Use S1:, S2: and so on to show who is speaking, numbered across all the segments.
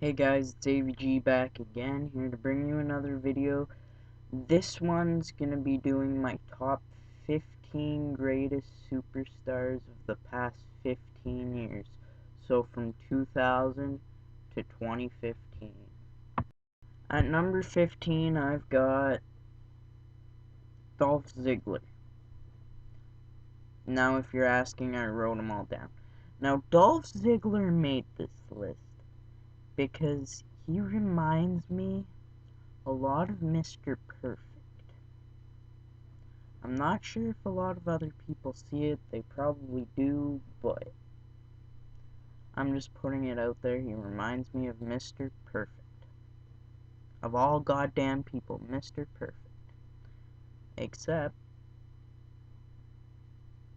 S1: Hey guys, Davey G back again, here to bring you another video. This one's gonna be doing my top 15 greatest superstars of the past 15 years. So from 2000 to 2015. At number 15, I've got Dolph Ziggler. Now, if you're asking, I wrote them all down. Now, Dolph Ziggler made this list because he reminds me a lot of Mr. Perfect. I'm not sure if a lot of other people see it, they probably do, but I'm just putting it out there. He reminds me of Mr. Perfect. Of all goddamn people, Mr. Perfect. Except,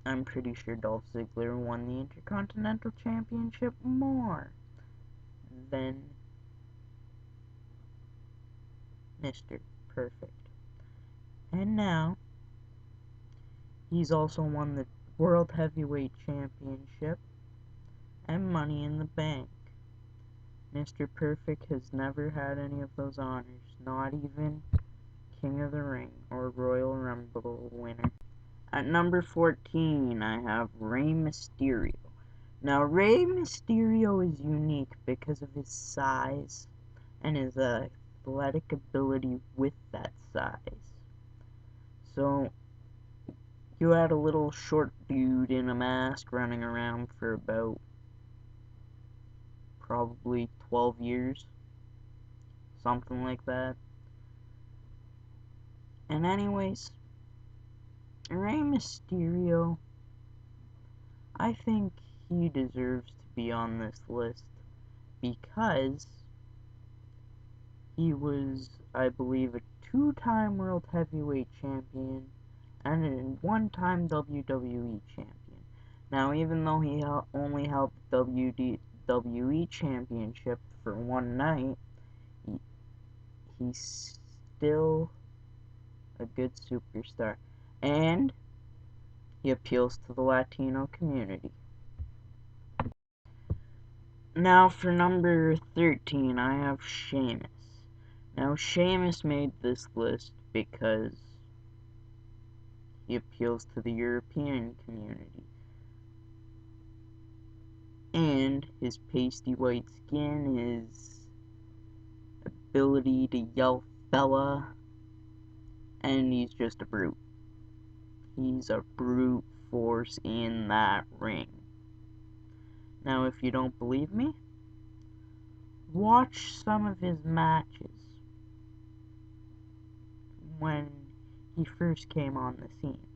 S1: I'm pretty sure Dolph Ziggler won the Intercontinental Championship more than Mr. Perfect. And now, he's also won the World Heavyweight Championship and Money in the Bank. Mr. Perfect has never had any of those honors, not even King of the Ring or Royal Rumble winner. At number 14, I have Rey Mysterio. Now, Rey Mysterio is unique because of his size and his athletic ability with that size. So, you had a little short dude in a mask running around for about probably 12 years, something like that. And anyways, Rey Mysterio, I think he deserves to be on this list because he was, I believe, a two-time World Heavyweight Champion and a one-time WWE Champion. Now, even though he only held the WWE Championship for one night, he's still a good superstar. And he appeals to the Latino community. Now for number 13, I have Sheamus. Now Sheamus made this list because he appeals to the European community. And his pasty white skin, his ability to yell fella, and he's just a brute. He's a brute force in that ring. Now if you don't believe me, watch some of his matches when he first came on the scene.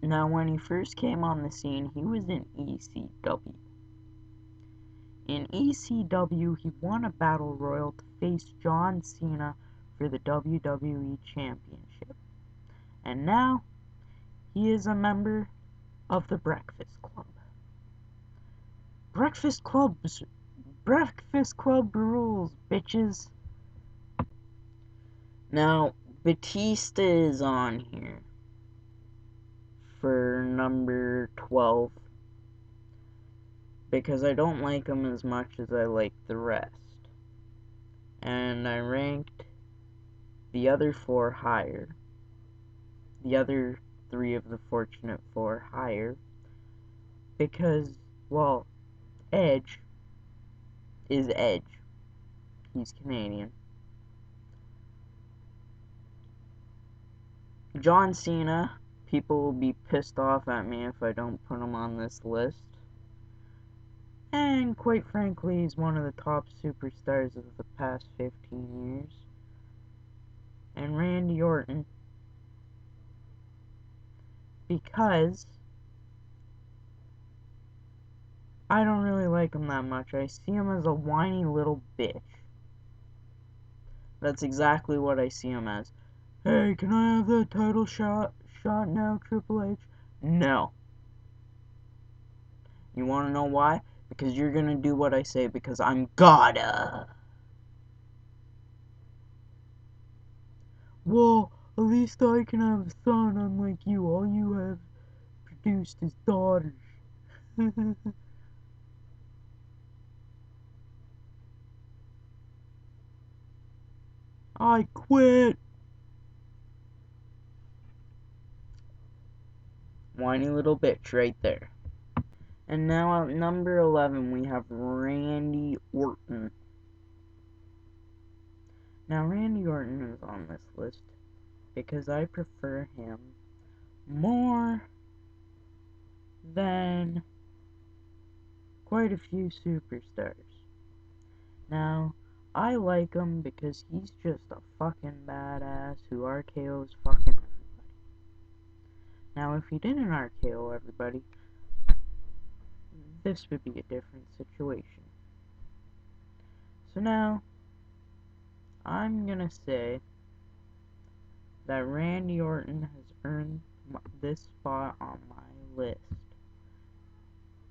S1: Now, when he first came on the scene, he was in ECW. In ECW, he won a battle royal to face John Cena for the WWE Championship. And now, he is a member of the Breakfast Club. Breakfast Club rules, bitches. Now, Batista is on here for number 12 because I don't like him as much as I like the rest. And I ranked the other four higher. The other three of the Fortunate Four higher because, well, Edge is Edge. He's Canadian. John Cena, people will be pissed off at me if I don't put him on this list. And quite frankly, he's one of the top superstars of the past 15 years. And Randy Orton, because I don't really like him that much. I see him as a whiny little bitch. That's exactly what I see him as. Hey, can I have that title shot now, Triple H? No. You wanna know why? Because you're gonna do what I say, because I'm gotta. Well, at least I can have a son, unlike you. All you have produced is daughters. I quit. Whiny little bitch right there. And now at number 11 we have Randy Orton. Now Randy Orton is on this list because I prefer him more than quite a few superstars. Now, I like him because he's just a fucking badass who RKO's fucking everybody. Now, if he didn't RKO everybody, this would be a different situation. So now, I'm gonna say that Randy Orton has earned this spot on my list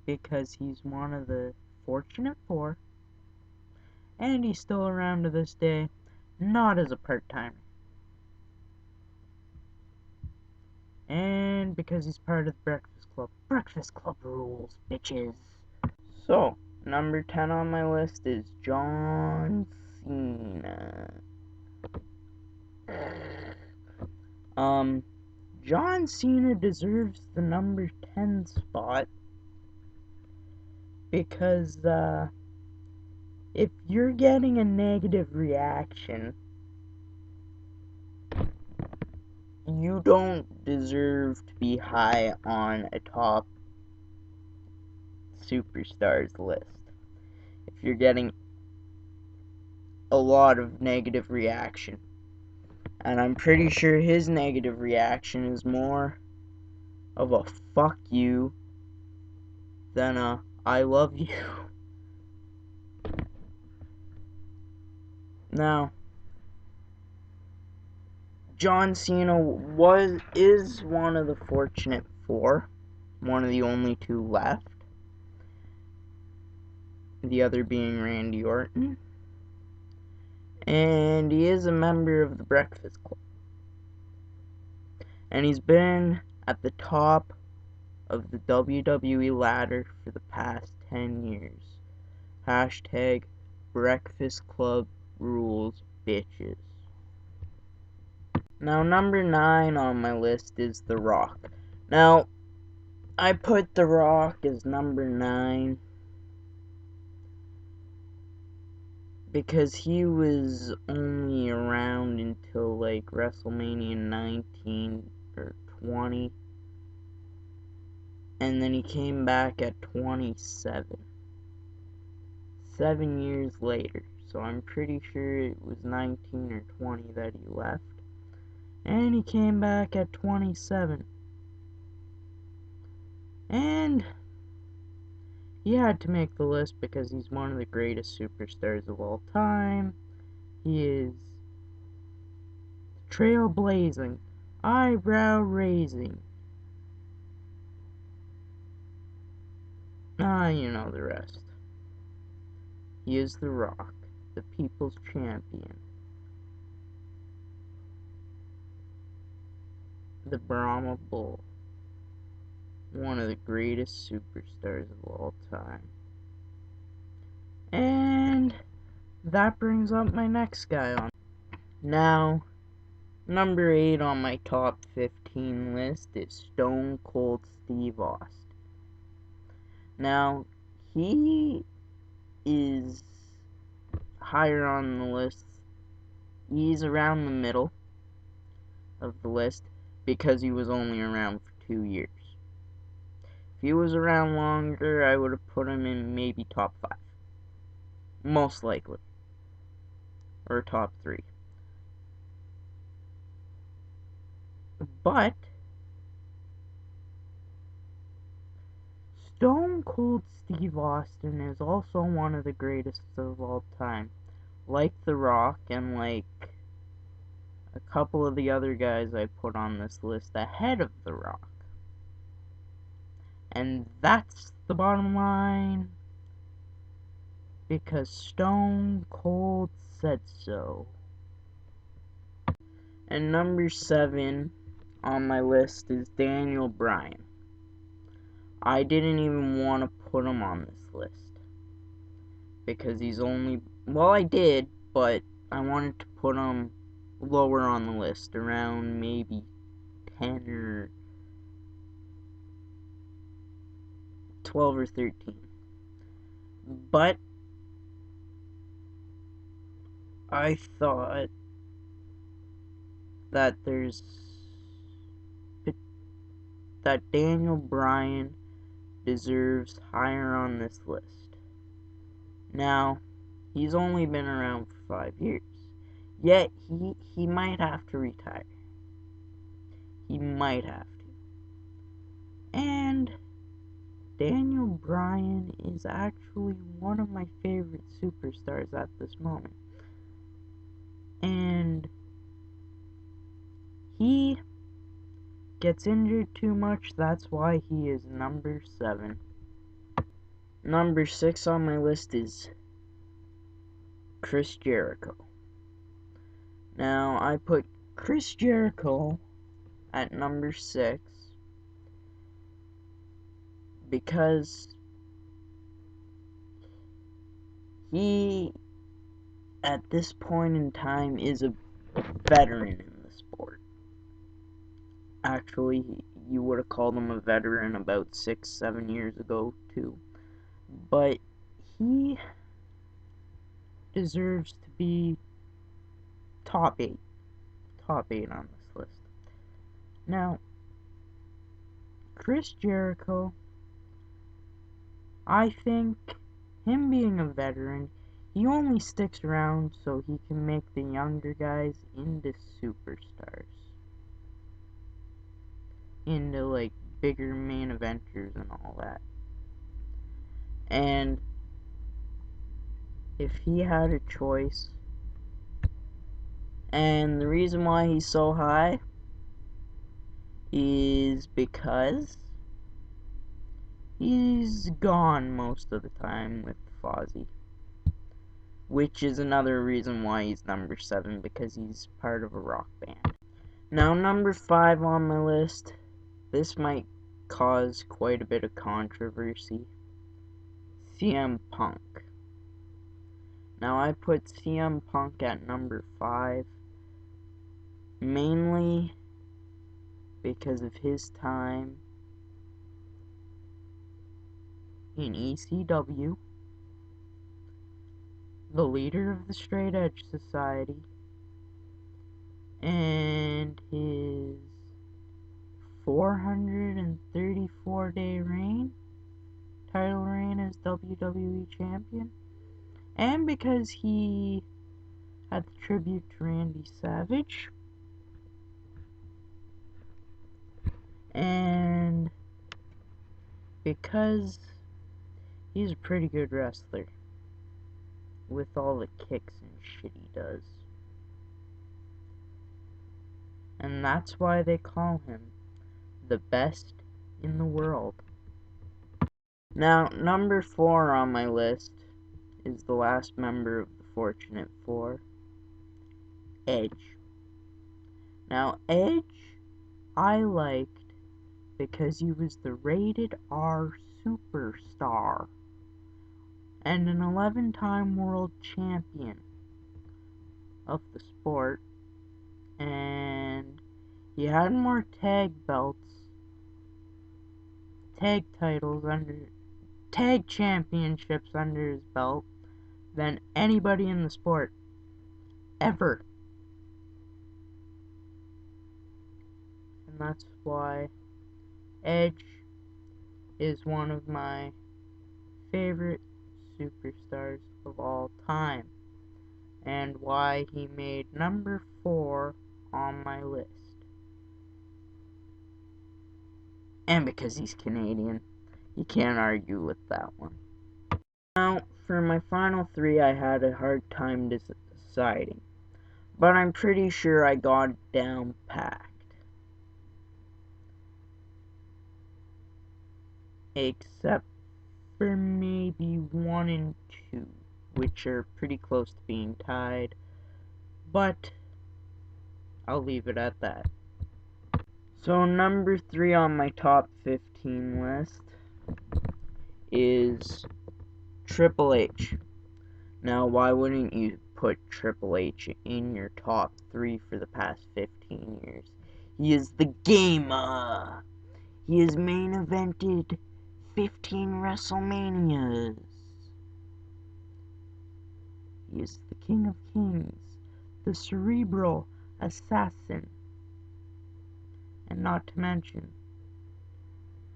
S1: because he's one of the fortunate four, and he's still around to this day, not as a part-timer. And because he's part of the Breakfast Club. Breakfast Club rules, bitches. So, number 10 on my list is John Cena. John Cena deserves the number 10 spot because, if you're getting a negative reaction, you don't deserve to be high on a top superstars list. If you're getting a lot of negative reaction. And I'm pretty sure his negative reaction is more of a fuck you than a I love you. Now, John Cena is one of the fortunate four, one of the only two left. The other being Randy Orton. And he is a member of the Breakfast Club. And he's been at the top of the WWE ladder for the past 10 years. Hashtag Breakfast Club rules, bitches. Now, number 9 on my list is The Rock. Now, I put The Rock as number 9 because he was only around until like WrestleMania 19 or 20, and then he came back at 27. 7 years later, so I'm pretty sure it was 19 or 20 that he left. And he came back at 27. And he had to make the list because he's one of the greatest superstars of all time. He is trailblazing, eyebrow raising. You know the rest. He is The Rock, the people's champion. The Brahma Bull. One of the greatest superstars of all time. And that brings up my next guy on. Now, number 8 on my top 15 list is Stone Cold Steve Austin. Now, he is higher on the list. He's around the middle of the list because he was only around for 2 years. If he was around longer, I would have put him in maybe top 5. Most likely. Or top 3. But Stone Cold Steve Austin is also one of the greatest of all time. Like The Rock and like a couple of the other guys I put on this list ahead of The Rock. And that's the bottom line. Because Stone Cold said so. And number 7 on my list is Daniel Bryan. I didn't even want to put him on this list. Because he's only... Well, I did, but I wanted to put him lower on the list, around maybe 10 or 12 or 13. But I thought that Daniel Bryan deserves higher on this list. Now, he's only been around for 5 years. Yet, he might have to retire. He might have to. And Daniel Bryan is actually one of my favorite superstars at this moment. And he gets injured too much, that's why he is number 7. Number 6 on my list is Chris Jericho. Now, I put Chris Jericho at number 6 because he, at this point in time, is a veteran in the sport. Actually, you would have called him a veteran about 6-7 years ago, too. But he deserves to be top 8 on this list. Now, Chris Jericho, I think him being a veteran, he only sticks around so he can make the younger guys into superstars. Into, like, bigger main eventers and all that. And if he had a choice, and the reason why he's so high is because he's gone most of the time with Fozzy. Which is another reason why he's number 7, because he's part of a rock band. Now, number 5 on my list, this might cause quite a bit of controversy. CM Punk. Now, I put CM Punk at number 5, mainly because of his time in ECW, the leader of the Straight Edge Society, and his 434-day reign, title reign as WWE Champion, and because he had the tribute to Randy Savage, and because he's a pretty good wrestler with all the kicks and shit he does. And that's why they call him the best in the world. Now, number 4 on my list is the last member of the Fortunate Four, Edge. Now, Edge, I liked because he was the rated R superstar and an 11-time world champion of the sport, and he had more tag championships under his belt than anybody in the sport ever. And that's why Edge is one of my favorite superstars of all time, and why he made number 4 on my list. And because he's Canadian, you can't argue with that one. Now, for my final 3, I had a hard time deciding, but I'm pretty sure I got it down packed. Except for maybe 1 and 2, which are pretty close to being tied, but I'll leave it at that. So, number 3 on my top 15 list is Triple H. Now, why wouldn't you put Triple H in your top 3 for the past 15 years. He is the gamer. He has main evented 15 WrestleManias. He is the King of Kings, the cerebral assassin, and not to mention,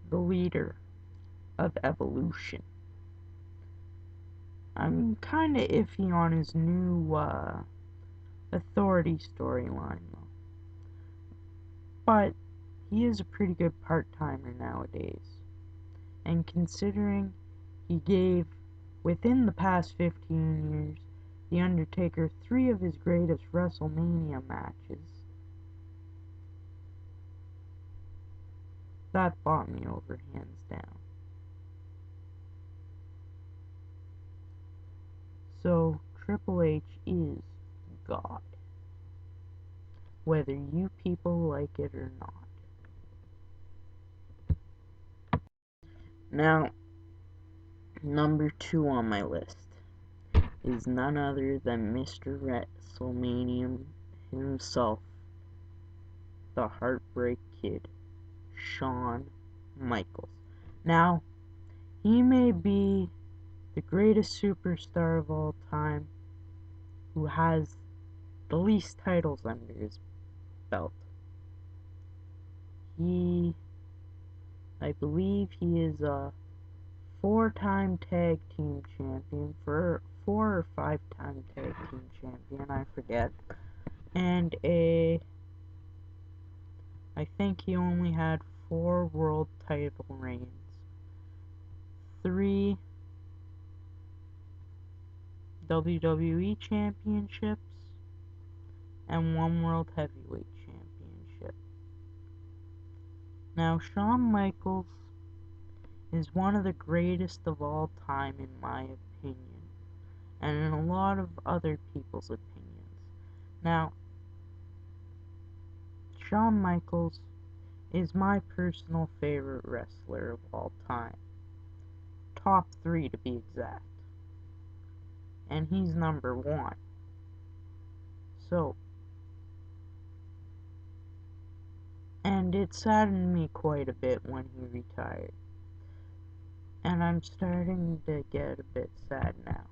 S1: the leader of Evolution. I'm kinda iffy on his new, Authority storyline, though. But he is a pretty good part-timer nowadays. And considering he gave, within the past 15 years, The Undertaker 3 of his greatest WrestleMania matches, that bought me over hands down. So, Triple H is God, whether you people like it or not. Now, number 2 on my list is none other than Mr. WrestleMania himself, the Heartbreak Kid, Shawn Michaels. Now, he may be the greatest superstar of all time who has the least titles under his belt. I believe he is a 4-time tag team champion, 4 or 5-time tag team champion, I forget. And I think he only had 4 world title reigns, 3 WWE championships, and 1 world heavyweight championship. Now, Shawn Michaels is one of the greatest of all time in my opinion, and in a lot of other people's opinions. Now, Shawn Michaels is my personal favorite wrestler of all time. Top 3 to be exact. And he's number 1. So, and it saddened me quite a bit when he retired. And I'm starting to get a bit sad now,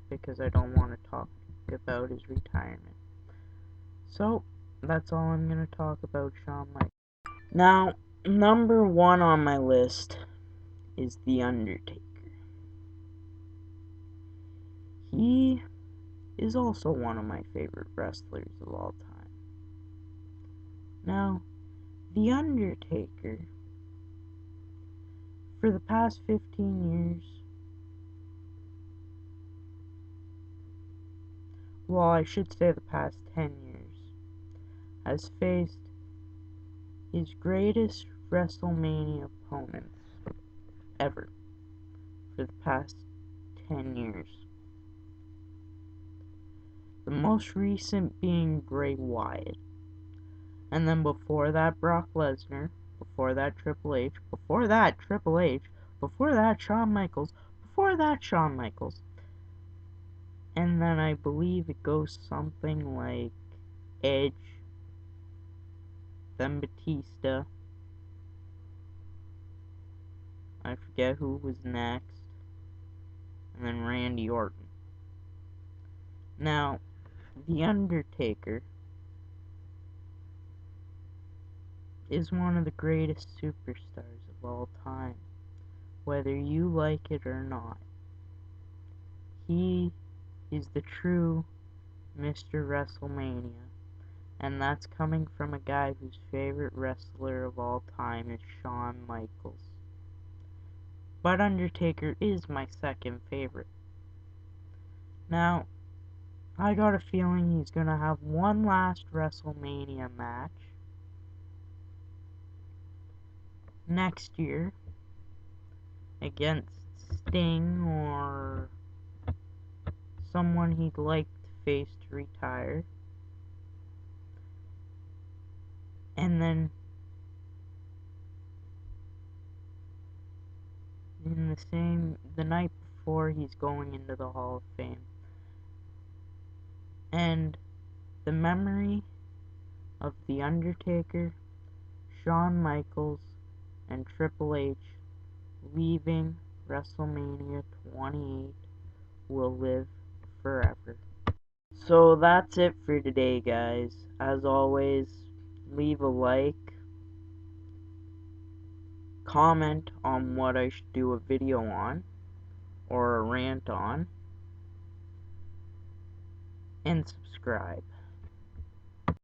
S1: because I don't want to talk about his retirement. So, that's all I'm going to talk about Shawn Michaels. Now, number 1 on my list is The Undertaker. He is also one of my favorite wrestlers of all time. Now, The Undertaker, for the past 15 years, well, I should say the past 10 years, has faced his greatest WrestleMania opponents ever for the past 10 years. The most recent being Bray Wyatt. And then before that, Brock Lesnar. Before that, Triple H. Before that, Triple H. Before that, Shawn Michaels. Before that, Shawn Michaels. And then I believe it goes something like Edge, then Batista. I forget who was next. And then Randy Orton. Now, The Undertaker is one of the greatest superstars of all time, whether you like it or not. He is the true Mr. WrestleMania, and that's coming from a guy whose favorite wrestler of all time is Shawn Michaels. But Undertaker is my second favorite. Now, I got a feeling he's gonna have one last WrestleMania match next year against Sting or someone he'd like to face to retire. And then the night before he's going into the Hall of Fame, And the memory of The Undertaker, Shawn Michaels, and Triple H leaving WrestleMania 28 will live forever. So that's it for today, guys. As always, leave a like, comment on what I should do a video on, or a rant on, and subscribe.